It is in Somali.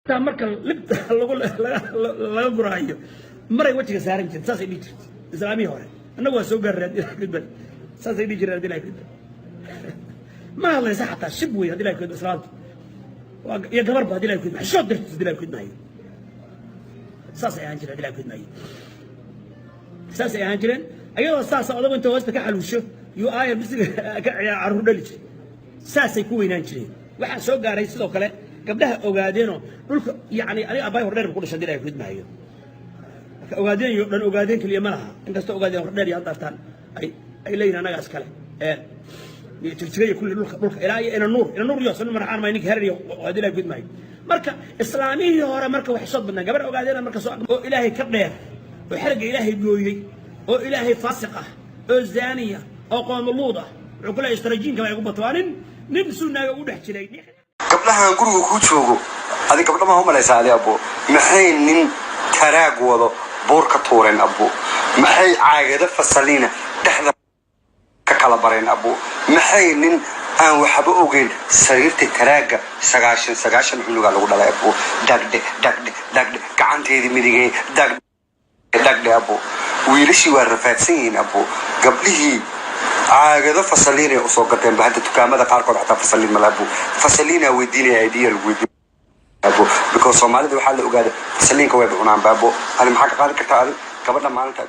marka laga guraayo maray wajiga saaran jireen saasay dhigi jirtay islaamii hore annagu waa soo gaaray gudban saasay dhigi jireen hadii gudban ma hadlaysa xataa shib weey hadii la gudban islaamta iyo gabar ba hadii la gudban xishood dirtay hadii la gudban saasay aan jireen hadii la gudban saasay aan jireen ayadoo saas odagu inta hoosta ka xaluusho yu aayar bisiga ka ciyaar dhali jiray saasay ku weynaan jireen waxa soo gaaray sidoo kale gabdhaha ogaadeeno dhulka yaani aniga abay hordheer ku dhashay dilay gudmaayo ogaadeen iyo dhan ogaadeen kaliya ma laha inkasta ogaadeen hordheer iyo dartaan ay leeyna anaga askale tirtiray kulli dhulka ilaa ina nuur iyo san marxaan ma ninka heeriyo dilay gudmaayo marka islaamiyii hore marka wax soo badnaa gabar ogaadeen marka soo oo ilaahay ka dheer oo xiriga ilaahay gooyay oo ilaahay faasiq ah oo zaaniya oo qoomuluud ah wuxuu kula istarajiinka ay ugu batwaanin nin sunnaaga u dhex jiray gabdhahan guriga ku joogo adiga gabdhaha ma malaysaa abo maxay nin taraag wado boor ka tuureen abo maxay caagada fasalina dhexda ka kala bareen abo maxay nin aan waxba ogeyn sariirta taraaga 90 cunuga lagu dhalay abo dagde gacanteedii midigay dagde abo wiilashii waa rafaadsan yihiin abo gabdhihii عاقدة فصليني وصوقتين بهذا تكامل قارقود حتى فصلين ملابو فصليني وديني ايديا الودي ابو بكو سومالي دو حال اوغاد فصلين كوي بعنان بابو انا محاك قال كتاري قبل ما انت